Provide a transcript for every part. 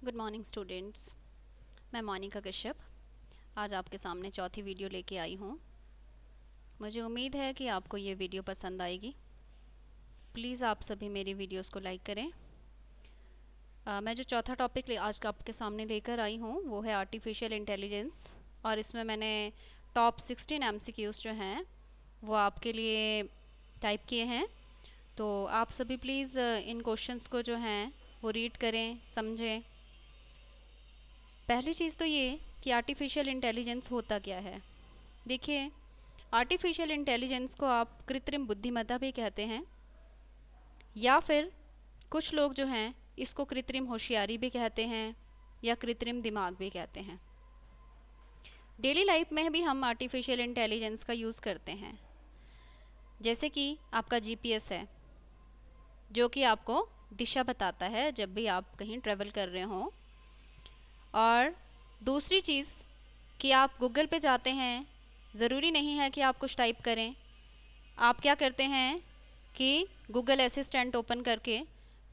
Good morning students. मैं मोनिका कश्यप आज आपके सामने चौथी वीडियो लेके आई हूँ। मुझे उम्मीद है कि आपको ये वीडियो पसंद आएगी। प्लीज़ आप सभी मेरी वीडियोस को लाइक करें। मैं जो चौथा टॉपिक आज आपके सामने लेकर आई हूँ वो है आर्टिफिशियल इंटेलिजेंस, और इसमें मैंने टॉप 16 MCQs जो हैं वो आपके लिए टाइप किए हैं। तो आप सभी प्लीज़ इन क्वेश्चंस को जो हैं वो रीड करें, समझें। पहली चीज़ तो ये कि आर्टिफिशियल इंटेलिजेंस होता क्या है। देखिए, आर्टिफिशियल इंटेलिजेंस को आप कृत्रिम बुद्धिमत्ता भी कहते हैं, या फिर कुछ लोग जो हैं इसको कृत्रिम होशियारी भी कहते हैं या कृत्रिम दिमाग भी कहते हैं। डेली लाइफ में भी हम आर्टिफिशियल इंटेलिजेंस का यूज़ करते हैं। जैसे कि आपका GPS है जो कि आपको दिशा बताता है जब भी आप कहीं ट्रैवल कर रहे हों। और दूसरी चीज़ कि आप गूगल पे जाते हैं, ज़रूरी नहीं है कि आप कुछ टाइप करें। आप क्या करते हैं कि गूगल असिस्टेंट ओपन करके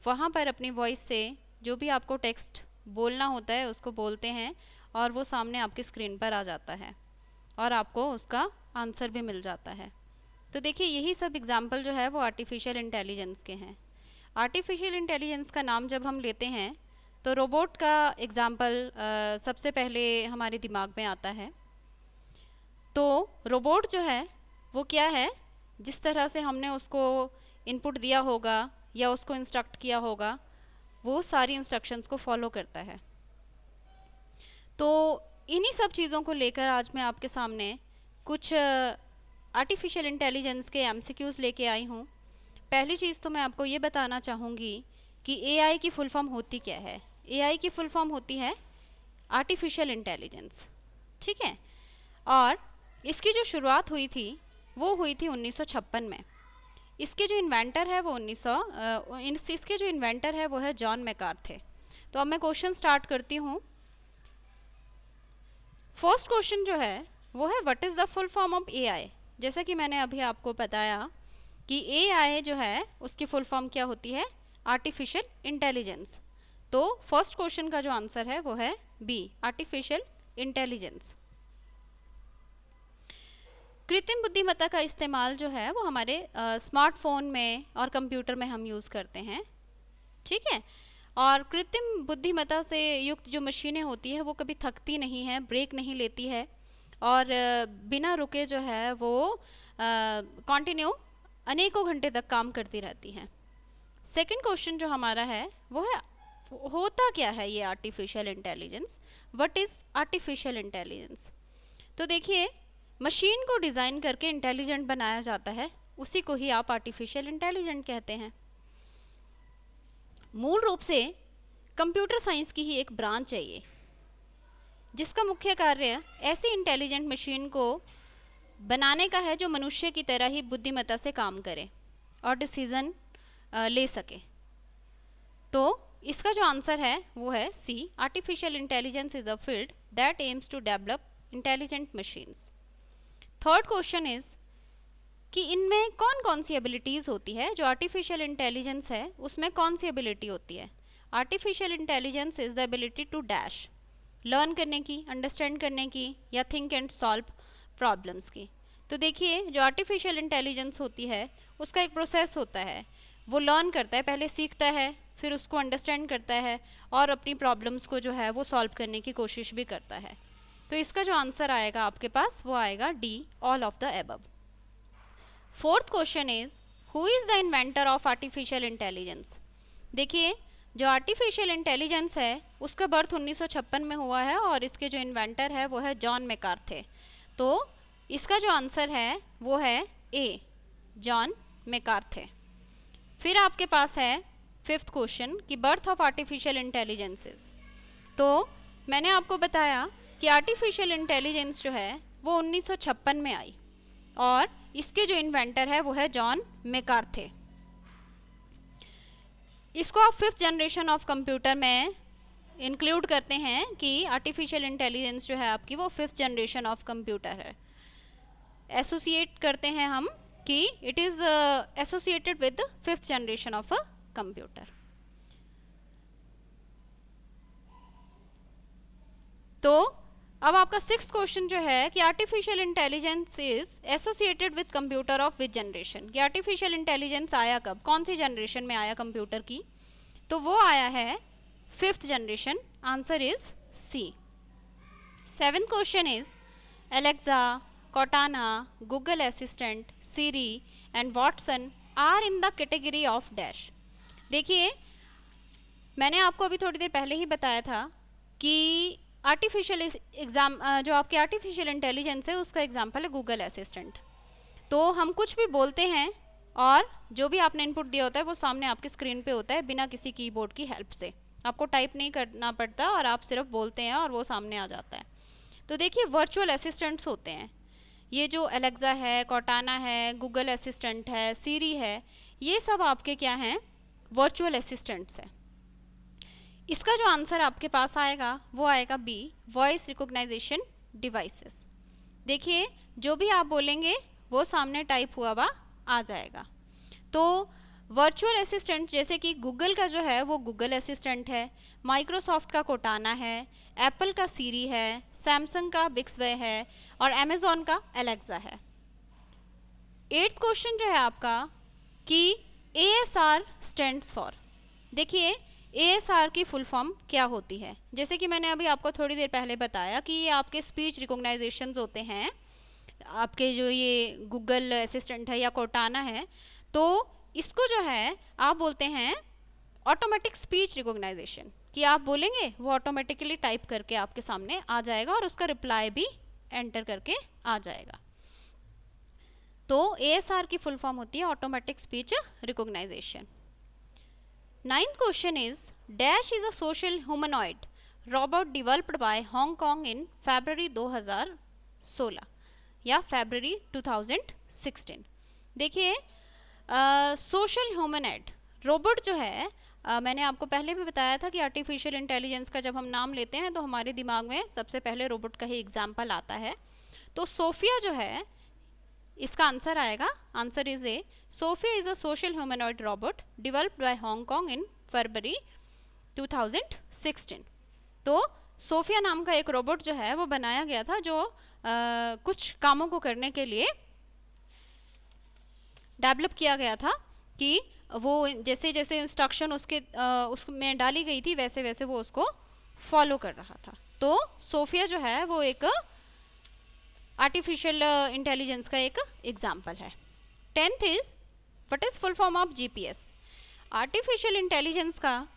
वहाँ पर अपनी वॉइस से जो भी आपको टेक्स्ट बोलना होता है उसको बोलते हैं और वो सामने आपकी स्क्रीन पर आ जाता है और आपको उसका आंसर भी मिल जाता है। तो देखिए, यही सब एग्जाम्पल जो है वो आर्टिफिशियल इंटेलिजेंस के हैं। आर्टिफिशियल इंटेलिजेंस का नाम जब हम लेते हैं तो रोबोट का एग्जाम्पल सबसे पहले हमारे दिमाग में आता है। तो रोबोट जो है वो क्या है, जिस तरह से हमने उसको इनपुट दिया होगा या उसको इंस्ट्रक्ट किया होगा वो सारी इंस्ट्रक्शंस को फॉलो करता है। तो इन्हीं सब चीज़ों को लेकर आज मैं आपके सामने कुछ आर्टिफिशियल इंटेलिजेंस के MCQs लेके आई हूँ। पहली चीज़ तो मैं आपको ये बताना चाहूँगी कि AI की फुल फॉर्म होती क्या है। AI की फुल फॉर्म होती है आर्टिफिशियल इंटेलिजेंस, ठीक है। और इसकी जो शुरुआत हुई थी वो हुई थी 1956 में। इसके जो इन्वेंटर है वो इसके जो इन्वेंटर है वो है जॉन मैकार्थे। तो अब मैं क्वेश्चन स्टार्ट करती हूँ। फर्स्ट क्वेश्चन जो है वो है what is the full form of AI। जैसा कि मैंने अभी आपको बताया कि AI जो है उसकी फुल फॉर्म क्या होती है, आर्टिफिशियल इंटेलिजेंस। तो फर्स्ट क्वेश्चन का जो आंसर है वो है बी, आर्टिफिशियल इंटेलिजेंस। कृत्रिम बुद्धिमत्ता का इस्तेमाल जो है वो हमारे स्मार्टफोन में और कंप्यूटर में हम यूज़ करते हैं, ठीक है। और कृत्रिम बुद्धिमत्ता से युक्त जो मशीनें होती है वो कभी थकती नहीं है, ब्रेक नहीं लेती है और बिना रुके जो है वो कंटिन्यू अनेकों घंटे तक काम करती रहती हैं। सेकंड क्वेश्चन जो हमारा है वो है होता क्या है ये artificial intelligence, what is artificial intelligence. तो देखिए, मशीन को डिज़ाइन करके इंटेलिजेंट बनाया जाता है, उसी को ही आप आर्टिफिशियल इंटेलिजेंट कहते हैं। मूल रूप से कंप्यूटर साइंस की ही एक ब्रांच है ये, जिसका मुख्य कार्य ऐसी इंटेलिजेंट मशीन को बनाने का है जो मनुष्य की तरह ही बुद्धिमत्ता से काम करे और डिसीजन ले सके। तो इसका जो आंसर है वो है C, artificial intelligence is a field that aims to develop intelligent machines. Third question is कि इनमें कौन कौन सी एबिलिटीज़ होती है। जो आर्टिफिशियल इंटेलिजेंस है उसमें कौन सी एबिलिटी होती है। Artificial intelligence is the ability to dash, learn करने की, अंडरस्टैंड करने की या थिंक एंड सॉल्व प्रॉब्लम्स की। तो देखिए, जो आर्टिफिशियल इंटेलिजेंस होती है उसका एक प्रोसेस होता है, वो लर्न करता है, पहले सीखता है, फिर उसको अंडरस्टैंड करता है और अपनी प्रॉब्लम्स को जो है वो सॉल्व करने की कोशिश भी करता है। तो इसका जो आंसर आएगा आपके पास वो आएगा D, all of the above. Fourth question is who is the inventor of artificial intelligence. देखिए, जो आर्टिफिशियल इंटेलिजेंस है उसका बर्थ 1956 में हुआ है और इसके जो इन्वेंटर है वो है जॉन मैकार्थे। तो इसका जो आंसर है वो है ए, जॉन मैकार्थे। फिर आपके पास है फिफ्थ क्वेश्चन कि बर्थ ऑफ आर्टिफिशियल इंटेलिजेंसेस। तो मैंने आपको बताया कि आर्टिफिशियल इंटेलिजेंस जो है वो 1956 में आई और इसके जो इन्वेंटर है वो है जॉन मैकार्थे। इसको आप फिफ्थ जनरेशन ऑफ कंप्यूटर में इंक्लूड करते हैं कि आर्टिफिशियल इंटेलिजेंस जो है आपकी वो फिफ्थ जनरेशन ऑफ कंप्यूटर है। एसोसिएट करते हैं हम कि it is associated with fifth generation of a computer. तो अब आपका 6th क्वेश्चन जो है कि artificial intelligence is associated with computer of which generation, कि आर्टिफिशियल इंटेलिजेंस आया कब, कौन सी जनरेशन में आया कंप्यूटर की, तो वो आया है 5th generation, answer is C. 7th question is Alexa, Cortana, Google assistant, Siri and Watson are in the category of dash. देखिए मैंने आपको अभी थोड़ी देर पहले ही बताया था कि आर्टिफिशियल जो आपकी आर्टिफिशियल इंटेलिजेंस है उसका एग्जाम्पल है गूगल असिस्टेंट। तो हम कुछ भी बोलते हैं और जो भी आपने इनपुट दिया होता है वो सामने आपकी स्क्रीन पे होता है बिना किसी कीबोर्ड की हेल्प से, आपको टाइप नहीं करना पड़ता और आप सिर्फ बोलते हैं और वो सामने आ जाता है। तो देखिए वर्चुअल असिस्टेंट्स होते हैं, ये जो एलेक्सा है, कॉर्टाना है, गूगल असिस्टेंट है, सीरी है, ये सब आपके क्या हैं, वर्चुअल असिस्टेंट्स हैं। इसका जो आंसर आपके पास आएगा वो आएगा बी, वॉइस रिकॉग्नाइजेशन डिवाइसेस। देखिए जो भी आप बोलेंगे वो सामने टाइप हुआ हुआ आ जाएगा। तो वर्चुअल असिस्टेंट जैसे कि गूगल का जो है वो गूगल असिस्टेंट है, माइक्रोसॉफ्ट का कोर्टाना है, एप्पल का सीरी है, सैमसंग का बिक्सबे है और अमेज़ॉन का एलेक्सा है। 8th क्वेश्चन जो है आपका कि ASR स्टैंड्स फॉर। देखिए ASR की फुल फॉर्म क्या होती है, जैसे कि मैंने अभी आपको थोड़ी देर पहले बताया कि ये आपके स्पीच रिकॉग्नाइजेशंस होते हैं, आपके जो ये गूगल असिस्टेंट है या कोर्टाना है, तो इसको जो है आप बोलते हैं ऑटोमेटिक स्पीच रिकॉग्नाइजेशन, कि आप बोलेंगे वो ऑटोमेटिकली टाइप करके आपके सामने आ जाएगा और उसका रिप्लाई भी एंटर करके आ जाएगा। तो ASR की फुल फॉर्म होती है automatic speech recognization. 9th question is dash is a social humanoid robot developed by Hong Kong in February 2016 या फरवरी 2016। देखिए सोशल ह्यूमनॉइड रोबोट जो है, मैंने आपको पहले भी बताया था कि आर्टिफिशियल इंटेलिजेंस का जब हम नाम लेते हैं तो हमारे दिमाग में सबसे पहले रोबोट का ही एग्जाम्पल आता है। तो सोफिया जो है इसका आंसर आएगा, answer is A, Sophia is a social humanoid robot developed by Hong Kong in February 2016। तो सोफिया नाम का एक रोबोट जो है वो बनाया गया था जो कुछ कामों को करने के लिए डेवलप किया गया था, कि वो जैसे जैसे इंस्ट्रक्शन उसमें डाली गई थी वैसे वैसे वो उसको फॉलो कर रहा था। तो सोफिया जो है वो एक आर्टिफिशियल इंटेलिजेंस का एक एग्जाम्पल है। 10th is what is full form of GPS। Artificial intelligence का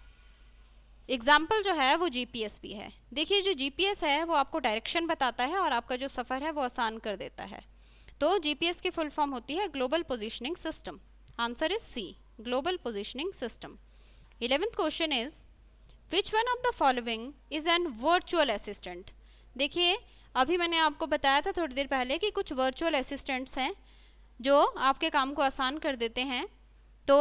एग्जाम्पल जो है वो GPS भी है। देखिए जो GPS है वो आपको डायरेक्शन बताता है और आपका जो सफ़र है वो आसान कर देता है। तो GPS की फुल फॉर्म होती है global positioning system, answer is C, global positioning system. 11th question is which one of the following is an virtual assistant. देखिए अभी मैंने आपको बताया था थोड़ी देर पहले कि कुछ वर्चुअल असिस्टेंट्स हैं जो आपके काम को आसान कर देते हैं। तो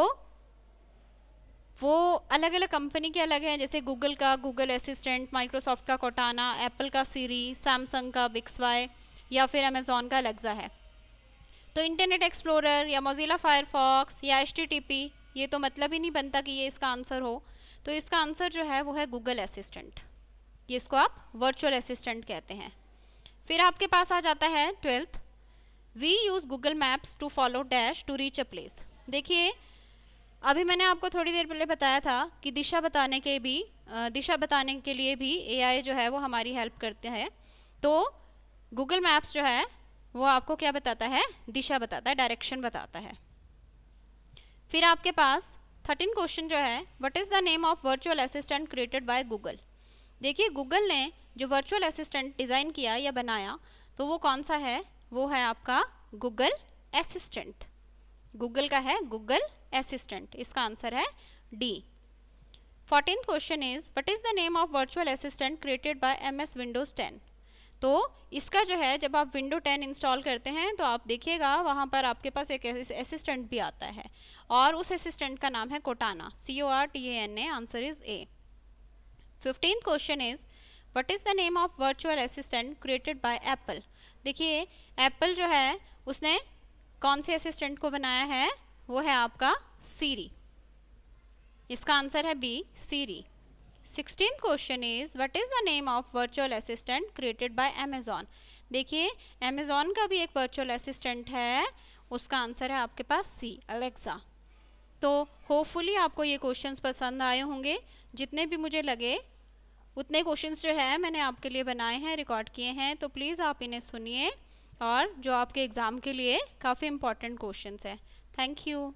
वो अलग अलग कंपनी के अलग हैं, जैसे गूगल का गूगल असिस्टेंट, माइक्रोसॉफ्ट का कोर्टाना, एप्पल का सीरी, सैमसंग का बिक्सबे या फिर अमेज़ॉन का एलेक्सा है। तो इंटरनेट एक्सप्लोरर या मोजिला फायरफॉक्स या HTTP, ये तो मतलब ही नहीं बनता कि ये इसका आंसर हो। तो इसका आंसर जो है वो है गूगल असिस्टेंट, ये इसको आप वर्चुअल असिस्टेंट कहते हैं। फिर आपके पास आ जाता है 12th, we use Google maps to follow dash to reach a place. देखिए अभी मैंने आपको थोड़ी देर पहले बताया था कि दिशा बताने के लिए भी AI जो है वो हमारी हेल्प करते हैं। तो गूगल मैप्स जो है वो आपको क्या बताता है, दिशा बताता है, डायरेक्शन बताता है। फिर आपके पास 13 क्वेश्चन जो है what is the name of virtual assistant created by Google. देखिए गूगल ने जो वर्चुअल असिस्टेंट डिज़ाइन किया या बनाया तो वो कौन सा है, वो है आपका गूगल असिस्टेंट। गूगल का है गूगल असिस्टेंट, इसका आंसर है D. 14th question is what is the name of virtual assistant created bye MS Windows 10। तो इसका जो है जब आप विंडो 10 इंस्टॉल करते हैं तो आप देखिएगा वहाँ पर आपके पास एक असिस्टेंट भी आता है और उस असिस्टेंट का नाम है Cortana, CORTANA, answer is A. 15th question is what is the name of virtual assistant created bye Apple. देखिए एप्पल जो है उसने कौन से असिस्टेंट को बनाया है, वो है आपका सीरी, इसका आंसर है B, Siri. 16th question is what is the name of virtual assistant created by Amazon. देखिए अमेजॉन का भी एक वर्चुअल असिस्टेंट है, उसका आंसर है आपके पास सी, अलेक्सा। तो होपफुली आपको ये क्वेश्चंस पसंद आए होंगे। जितने भी मुझे लगे उतने क्वेश्चंस जो है मैंने आपके लिए बनाए हैं, रिकॉर्ड किए हैं, तो प्लीज़ आप इन्हें सुनिए और जो आपके एग्ज़ाम के लिए काफ़ी इंपॉर्टेंट क्वेश्चंस हैं। Thank you.